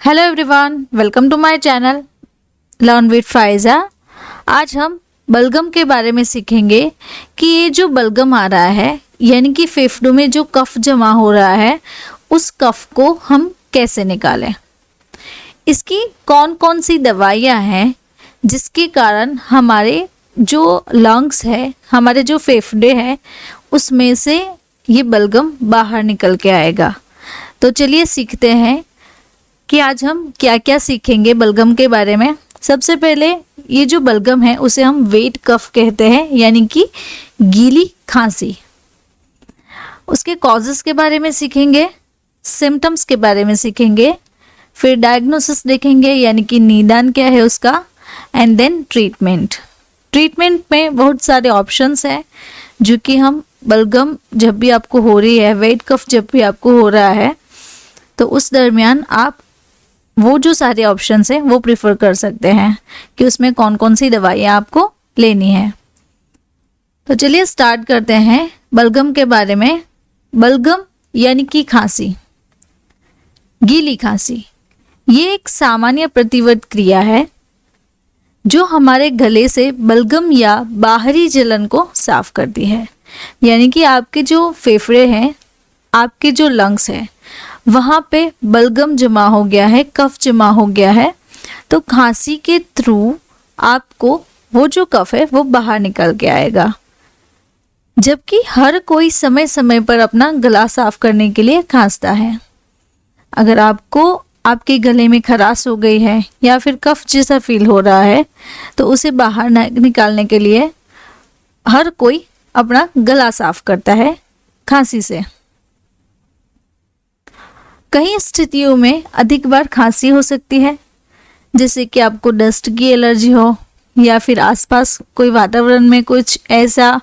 Hello everyone, welcome to my channel learn with Faiza. आज हम बलगम के बारे में सीखेंगे कि ये जो बलगम आ रहा है यानी कि फेफड़ों में जो कफ जमा हो रहा है उस कफ को हम कैसे निकालें। इसकी कौन कौन सी दवाइयाँ हैं जिसके कारण हमारे जो लंग्स है, हमारे जो फेफड़े हैं, उसमें से ये बलगम बाहर निकल के आएगा। तो चलिए सीखते हैं कि आज हम क्या क्या सीखेंगे बलगम के बारे में। सबसे पहले ये जो बलगम है उसे हम वेट कफ कहते हैं, यानी कि गीली खांसी। उसके कॉजेस के बारे में सीखेंगे, सिम्टम्स के बारे में सीखेंगे, फिर डायग्नोसिस देखेंगे यानी कि निदान क्या है उसका, एंड देन ट्रीटमेंट। ट्रीटमेंट में बहुत सारे ऑप्शंस हैं जो कि हम बलगम जब भी आपको हो रही है, वेट कफ जब भी आपको हो रहा है, तो उस दरमियान आप वो जो सारे ऑप्शंस हैं वो प्रिफर कर सकते हैं कि उसमें कौन कौन सी दवाइयाँ आपको लेनी है। तो चलिए स्टार्ट करते हैं बलगम के बारे में। बलगम यानी कि खांसी, गीली खांसी, ये एक सामान्य प्रतिवर्त क्रिया है जो हमारे गले से बलगम या बाहरी जलन को साफ करती है। यानी कि आपके जो फेफड़े हैं, आपके जो लंग्स हैं, वहाँ पे बलगम जमा हो गया है, कफ जमा हो गया है, तो खांसी के थ्रू आपको वो जो कफ है वो बाहर निकल के आएगा। जबकि हर कोई समय समय पर अपना गला साफ करने के लिए खांसता है। अगर आपको आपके गले में खराश हो गई है या फिर कफ जैसा फील हो रहा है तो उसे बाहर निकालने के लिए हर कोई अपना गला साफ करता है खांसी से। कई स्थितियों में अधिक बार खांसी हो सकती है, जैसे कि आपको डस्ट की एलर्जी हो या फिर आसपास कोई वातावरण में कुछ ऐसा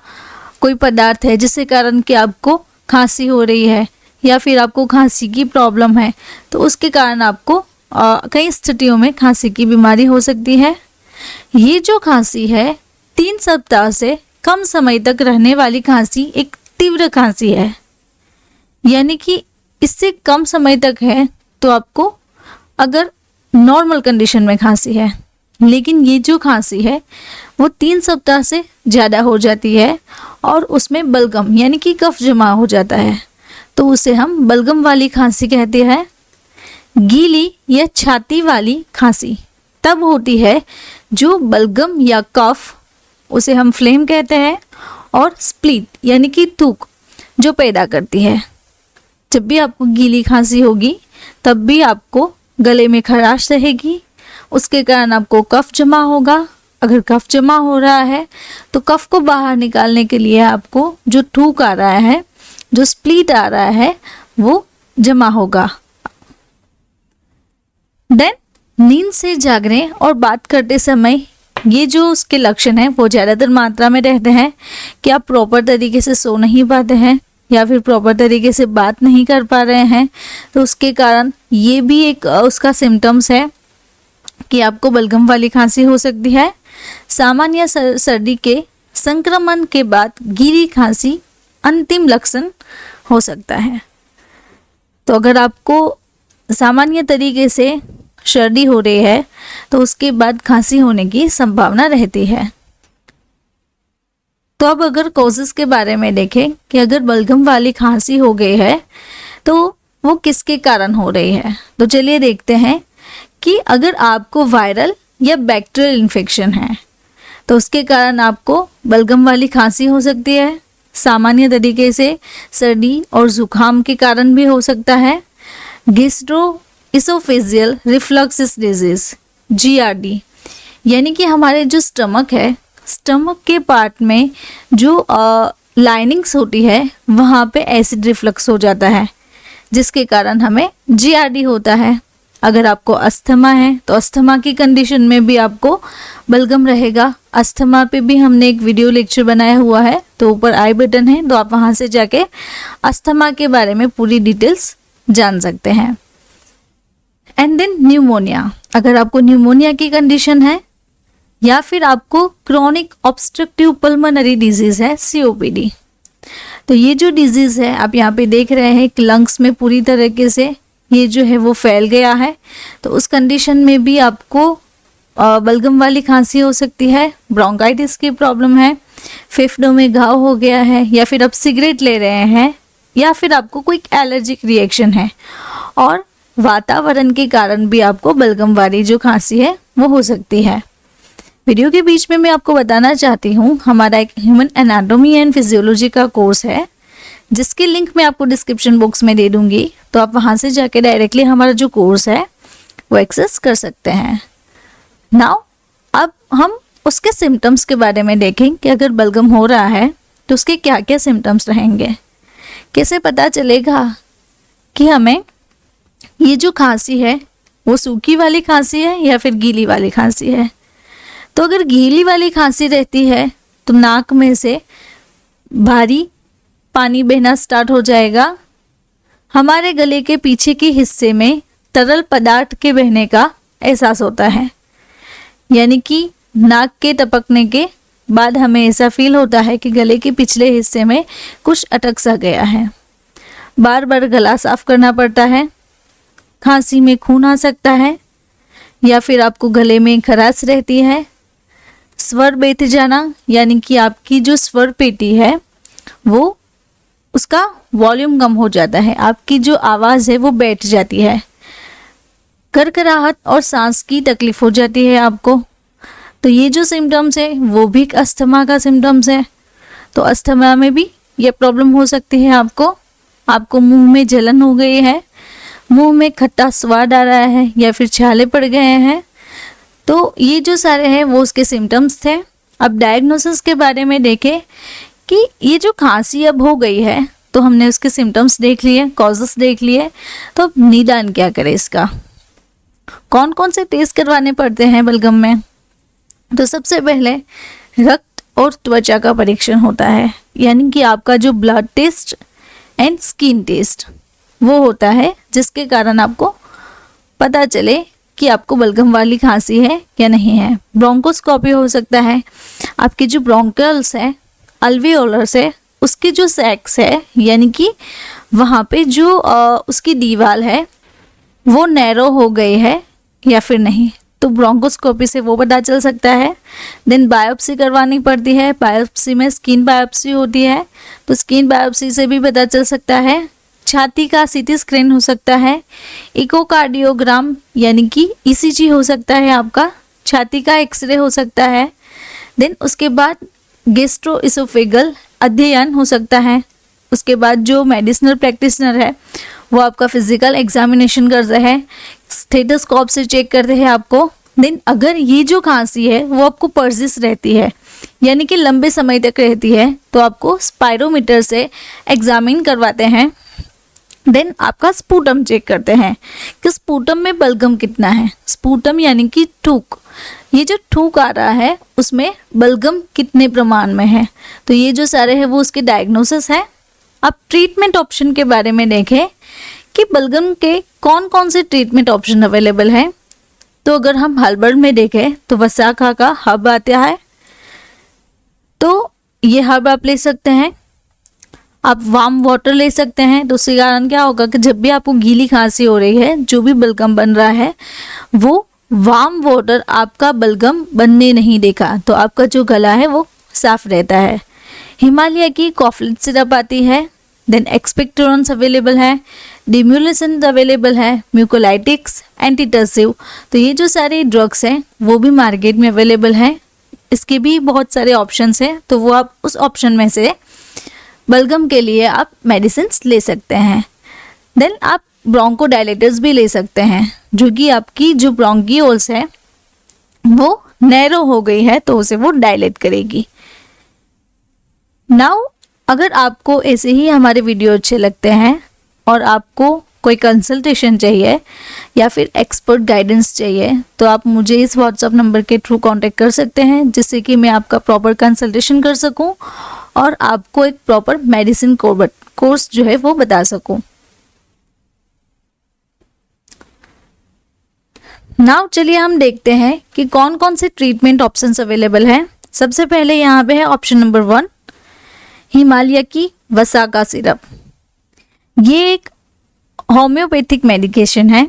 कोई पदार्थ है जिसके कारण कि आपको खांसी हो रही है, या फिर आपको खांसी की प्रॉब्लम है, तो उसके कारण आपको कई स्थितियों में खांसी की बीमारी हो सकती है। ये जो खांसी है 3 सप्ताह से कम समय तक रहने वाली खांसी एक तीव्र खांसी है। यानी कि इससे कम समय तक है तो आपको अगर नॉर्मल कंडीशन में खांसी है, लेकिन ये जो खांसी है वो 3 सप्ताह से ज़्यादा हो जाती है और उसमें बलगम यानी कि कफ जमा हो जाता है, तो उसे हम बलगम वाली खांसी कहते हैं। गीली या छाती वाली खांसी तब होती है जो बलगम या कफ, उसे हम फ्लेम कहते हैं, और स्प्लीट यानी कि थूक जो पैदा करती है। जब भी आपको गीली खांसी होगी तब भी आपको गले में खराश रहेगी, उसके कारण आपको कफ जमा होगा। अगर कफ जमा हो रहा है तो कफ को बाहर निकालने के लिए आपको जो थूक आ रहा है, जो स्प्लीट आ रहा है, वो जमा होगा। देन नींद से जागने और बात करते समय ये जो उसके लक्षण हैं वो ज़्यादातर मात्रा में रहते हैं कि आप प्रॉपर तरीके से सो नहीं पाते हैं या फिर प्रॉपर तरीके से बात नहीं कर पा रहे हैं, तो उसके कारण ये भी एक उसका सिम्टम्स है कि आपको बलगम वाली खांसी हो सकती है। सामान्य सर्दी के संक्रमण के बाद गीली खांसी अंतिम लक्षण हो सकता है। तो अगर आपको सामान्य तरीके से सर्दी हो रही है तो उसके बाद खांसी होने की संभावना रहती है। तो अब अगर कॉजेस के बारे में देखें कि अगर बलगम वाली खांसी हो गई है तो वो किसके कारण हो रही है, तो चलिए देखते हैं कि अगर आपको वायरल या बैक्टीरियल इन्फेक्शन है तो उसके कारण आपको बलगम वाली खांसी हो सकती है। सामान्य तरीके से सर्दी और जुकाम के कारण भी हो सकता है। गैस्ट्रोइसोफेजियल रिफ्लक्स डिजीज GERD, यानी कि हमारे जो स्टमक है, स्टमक के पार्ट में जो लाइनिंग्स होती है वहाँ पे एसिड रिफ्लक्स हो जाता है, जिसके कारण हमें GERD होता है। अगर आपको अस्थमा है तो अस्थमा की कंडीशन में भी आपको बलगम रहेगा। अस्थमा पे भी हमने एक वीडियो लेक्चर बनाया हुआ है, तो ऊपर आई बटन है, तो आप वहाँ से जाके अस्थमा के बारे में पूरी डिटेल्स जान सकते हैं। एंड देन न्यूमोनिया, अगर आपको न्यूमोनिया की कंडीशन है या फिर आपको क्रॉनिक ऑब्स्ट्रक्टिव पल्मोनरी डिजीज़ है COPD, तो ये जो डिजीज़ है आप यहाँ पे देख रहे हैं कि लंग्स में पूरी तरीके से ये जो है वो फैल गया है, तो उस कंडीशन में भी आपको बलगम वाली खांसी हो सकती है, ब्रोंकाइटिस की प्रॉब्लम है, फेफड़ों में घाव हो गया है, या फिर आप सिगरेट ले रहे हैं, या फिर आपको कोई एलर्जिक रिएक्शन है, और वातावरण के कारण भी आपको बलगम वाली जो खांसी है वो हो सकती है। वीडियो के बीच में मैं आपको बताना चाहती हूँ, हमारा एक ह्यूमन एनाटॉमी एंड फिजियोलॉजी का कोर्स है, जिसकी लिंक मैं आपको डिस्क्रिप्शन बॉक्स में दे दूँगी, तो आप वहाँ से जाके डायरेक्टली हमारा जो कोर्स है वो एक्सेस कर सकते हैं। नाउ अब हम उसके सिम्टम्स के बारे में देखें कि अगर बलगम हो रहा है तो उसके क्या क्या सिम्टम्स रहेंगे, कैसे पता चलेगा कि हमें ये जो खांसी है वो सूखी वाली खांसी है या फिर गीली वाली खांसी है। तो अगर गीली वाली खांसी रहती है तो नाक में से भारी पानी बहना स्टार्ट हो जाएगा, हमारे गले के पीछे के हिस्से में तरल पदार्थ के बहने का एहसास होता है, यानी कि नाक के टपकने के बाद हमें ऐसा फील होता है कि गले के पिछले हिस्से में कुछ अटक सा गया है। बार बार गला साफ करना पड़ता है, खांसी में खून आ सकता है, या फिर आपको गले में खराश रहती है, स्वर बैठ जाना, यानी कि आपकी जो स्वर पेटी है वो उसका वॉल्यूम कम हो जाता है, आपकी जो आवाज़ है वो बैठ जाती है, करकराहट और सांस की तकलीफ हो जाती है आपको। तो ये जो सिम्टम्स है वो भी अस्थमा का सिम्टम्स है। तो अस्थमा में भी ये प्रॉब्लम हो सकती है आपको मुंह में जलन हो गई है, मुंह में खट्टा स्वाद आ रहा है, या फिर छाले पड़ गए हैं। तो ये जो सारे हैं वो उसके सिम्टम्स थे। अब डायग्नोसिस के बारे में देखें कि ये जो खांसी अब हो गई है, तो हमने उसके सिम्टम्स देख लिए, कॉजेस देख लिए, तो अब निदान क्या करें इसका, कौन कौन से टेस्ट करवाने पड़ते हैं बलगम में। तो सबसे पहले रक्त और त्वचा का परीक्षण होता है, यानी कि आपका जो blood test and skin test वो होता है, जिसके कारण आपको पता चले कि आपको बलगम वाली खांसी है या नहीं है। ब्रोंकोस्कोपी हो सकता है, आपकी जो ब्रोंकल्स है, अल्वियोलर्स है, उसकी जो सैक्स है, यानी कि वहाँ पे जो उसकी दीवार है वो नैरो हो गई है या फिर नहीं, तो ब्रोंकोस्कोपी से वो पता चल सकता है। देन बायोप्सी करवानी पड़ती है, बायोप्सी में स्किन बायोप्सी होती है, तो स्किन बायोप्सी से भी पता चल सकता है। छाती का सीटी स्कैन हो सकता है, इकोकार्डियोग्राम यानी कि ईसीजी हो सकता है, आपका छाती का एक्सरे हो सकता है। देन उसके बाद गैस्ट्रोइसोफेगल अध्ययन हो सकता है। उसके बाद जो मेडिसिनल प्रैक्टिशनर है वो आपका फिजिकल एग्जामिनेशन करते हैं, स्टेथोस्कोप से चेक करते हैं आपको। देन अगर ये जो खांसी है वो आपको पर्सिस्ट रहती है, यानी कि लंबे समय तक रहती है, तो आपको स्पायरोमीटर से एग्जामिन करवाते हैं। देन आपका स्पूटम चेक करते हैं कि स्पूटम में बलगम कितना है। स्पूटम यानी कि थूक, ये जो थूक आ रहा है उसमें बलगम कितने प्रमाण में है। तो ये जो सारे हैं वो उसके डायग्नोसिस है। अब ट्रीटमेंट ऑप्शन के बारे में देखें कि बलगम के कौन कौन से ट्रीटमेंट ऑप्शन अवेलेबल हैं। तो अगर हम हर्बल में देखें तो वसाखा का हर्ब आता है, तो ये हर्ब आप ले सकते हैं। आप वार्म वाटर ले सकते हैं, तो उसके कारण क्या होगा कि जब भी आपको गीली खांसी हो रही है, जो भी बलगम बन रहा है, वो वार्म वाटर आपका बलगम बनने नहीं देगा, तो आपका जो गला है वो साफ रहता है। हिमालय की कॉफलिट सिरप आती है, देन एक्सपेक्टोरेंस अवेलेबल है, डिम्यूलेसेंट अवेलेबल है, म्यूकोलाइटिक्स, एंटीटर्सिव। तो ये जो सारे ड्रग्स हैं वो भी मार्केट में अवेलेबल हैं। इसके भी बहुत सारे ऑप्शंस हैं, तो वो आप उस ऑप्शन में से बलगम के लिए आप मेडिसिन ले सकते हैं। देन आप ब्रोंकोडायलेटर्स भी ले सकते हैं, जो कि आपकी जो ब्रोंकियोल्स है वो नैरो हो गई है, तो उसे वो डायलेट करेगी। नाउ अगर आपको ऐसे ही हमारे वीडियो अच्छे लगते हैं और आपको कोई कंसल्टेशन चाहिए या फिर एक्सपर्ट गाइडेंस चाहिए, तो आप मुझे इस व्हाट्सएप नंबर के थ्रू कांटेक्ट कर सकते हैं, जिससे कि मैं आपका प्रॉपर कंसल्टेशन कर सकूं और आपको एक प्रॉपर मेडिसिन कोर्स जो है वो बता सकूं। नाउ चलिए हम देखते हैं कि कौन कौन से ट्रीटमेंट ऑप्शंस अवेलेबल हैं। सबसे पहले यहाँ पे है ऑप्शन नंबर 1, हिमालय की वसाखा सिरप। ये एक होम्योपैथिक मेडिकेशन है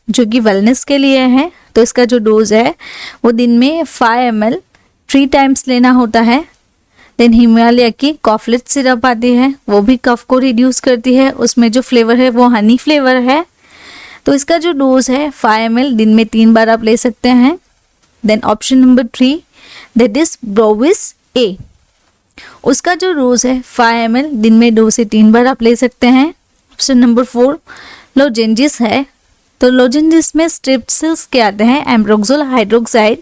जो कि वेलनेस के लिए है। तो इसका जो डोज है वो दिन में 5 ml 3 टाइम्स लेना होता है। देन हिमालय की कॉफलेट सिरप आती है, वो भी कफ को रिड्यूस करती है। उसमें जो फ्लेवर है वो हनी फ्लेवर है। तो इसका जो डोज है 5 ml दिन में 3 बार आप ले सकते हैं। Then option number 3 that is ब्रोविस ए, उसका जो डोज है 5 ml दिन में 2 से 3 बार आप ले सकते हैं। ऑप्शन नंबर 4 लोजेंजिस है। तो लोजेंजिस में स्ट्रिप्सिल्स के आते हैं, एम्ब्रोक्सोल हाइड्रोक्साइड,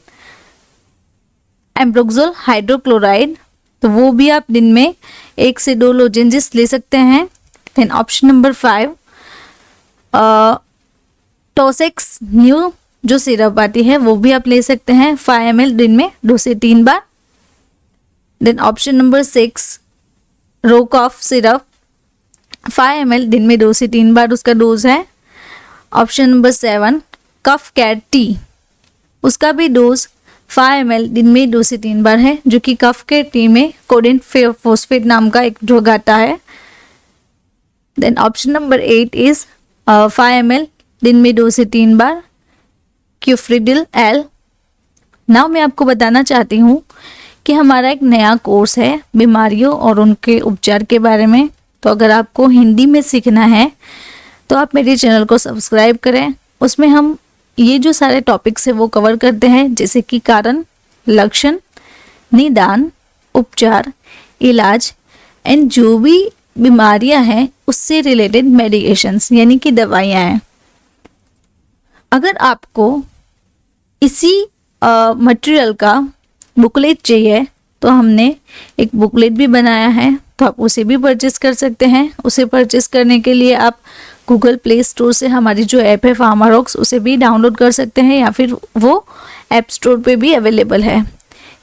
एम्ब्रोक्सोल हाइड्रोक्लोराइड, तो वो भी आप दिन में 1 से 2 लोजेंजिस ले सकते हैं। देन ऑप्शन नंबर 5 टोसेक्स न्यू जो सिरप आती है वो भी आप ले सकते हैं 5 ml दिन में 2 से 3 बार। देन ऑप्शन नंबर 6 रोकॉफ सिरप 5 ml दिन में 2 से 3 बार उसका डोज है। ऑप्शन नंबर 7 कफ कैट टी, उसका भी डोज 5 ml दिन में 2 से 3 बार है, जो कि कफ के टी में कोडेन फोस्फेट नाम का एक ड्रग आता है। Then option number 8 is 5 ml दिन में 2 से 3 बार क्यूफ्रिडिल एल। नाउ मैं आपको बताना चाहती हूँ कि हमारा एक नया कोर्स है बीमारियों और उनके उपचार के बारे में। तो अगर आपको हिंदी में सीखना है तो आप मेरे चैनल को सब्सक्राइब करें। उसमें हम ये जो सारे टॉपिक्स है वो कवर करते हैं, जैसे कि कारण, लक्षण, निदान, उपचार, इलाज एंड जो भी बीमारियां हैं उससे रिलेटेड मेडिकेशंस यानी कि दवाइयां हैं। अगर आपको इसी मटेरियल का बुकलेट चाहिए तो हमने एक बुकलेट भी बनाया है, तो आप उसे भी परचेस कर सकते हैं। उसे परचेस करने के लिए आप गूगल प्ले स्टोर से हमारी जो ऐप है फार्मारॉक्स उसे भी डाउनलोड कर सकते हैं, या फिर वो ऐप स्टोर पे भी अवेलेबल है।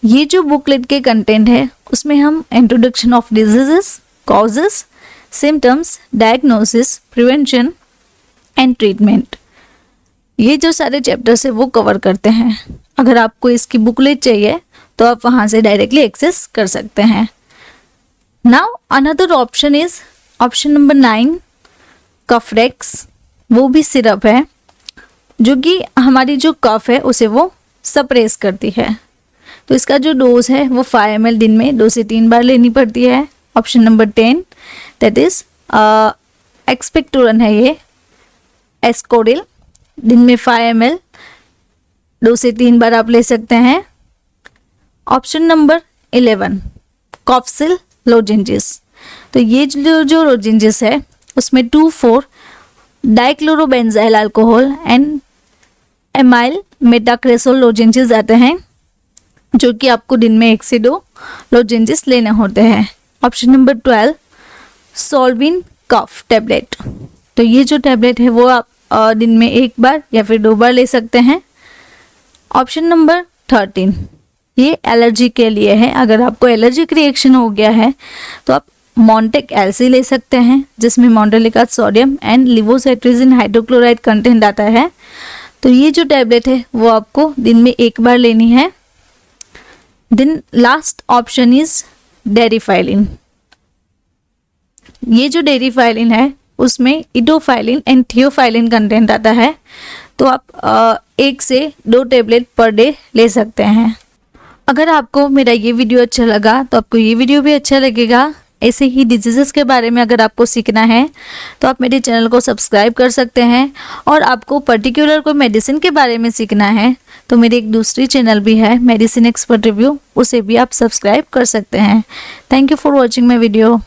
ये जो बुकलेट के कंटेंट है उसमें हम introduction of diseases, causes, symptoms, diagnosis, prevention and treatment, ये जो सारे चैप्टर्स है वो कवर करते हैं। अगर आपको इसकी बुकलेट चाहिए तो आप वहाँ से डायरेक्टली एक्सेस कर सकते हैं। Now another option is option number 9 कफरेक्स, वो भी सिरप है जो कि हमारी जो कफ है उसे वो सप्रेस करती है। तो इसका जो डोज है वो 5 ml दिन में 2 से 3 बार लेनी पड़ती है। ऑप्शन नंबर 10 दैट इज एक्सपेक्टोरन है, ये एस्कोडिल, दिन में 5 ml 2 से 3 बार आप ले सकते हैं। ऑप्शन नंबर 11 कॉफसिल लोजेंजिस, तो ये जो लोजेंजिस है उसमें 2,4 डाइक्लोरोबेंजाइल अल्कोहल एंड एमाइल मेटाक्रेसोल लोजेंजिस आते हैं, जो कि आपको दिन में 1 से 2 लोजेंजिस लेने होते हैं। ऑप्शन नंबर 12 सोल्विन कफ टैबलेट, तो ये जो टैबलेट है वो आप दिन में 1 बार या फिर 2 बार ले सकते हैं। ऑप्शन नंबर 13 ये एलर्जी के लिए है। अगर आपको एलर्जिक रिएक्शन हो गया है तो आप मॉन्टेक एलसी ले सकते हैं, जिसमें montelukast sodium and levocetirizine hydrochloride content आता है। तो ये जो टैबलेट है वो आपको दिन में 1 बार लेनी है। Then last option is Deriphyllin, ये जो डेरिफाइलिन है उसमें इडोफाइलिन एंड थियोफाइलिन कंटेंट आता है। तो आप 1 से 2 टैबलेट पर डे ले सकते हैं। अगर आपको मेरा ये वीडियो अच्छा लगा तो आपको ये वीडियो भी अच्छा लगेगा। ऐसे ही डिजीज़ेस के बारे में अगर आपको सीखना है तो आप मेरे चैनल को सब्सक्राइब कर सकते हैं। और आपको पर्टिकुलर कोई मेडिसिन के बारे में सीखना है तो मेरी एक दूसरी चैनल भी है मेडिसिन एक्सपर्ट रिव्यू, उसे भी आप सब्सक्राइब कर सकते हैं। Thank you for watching my video.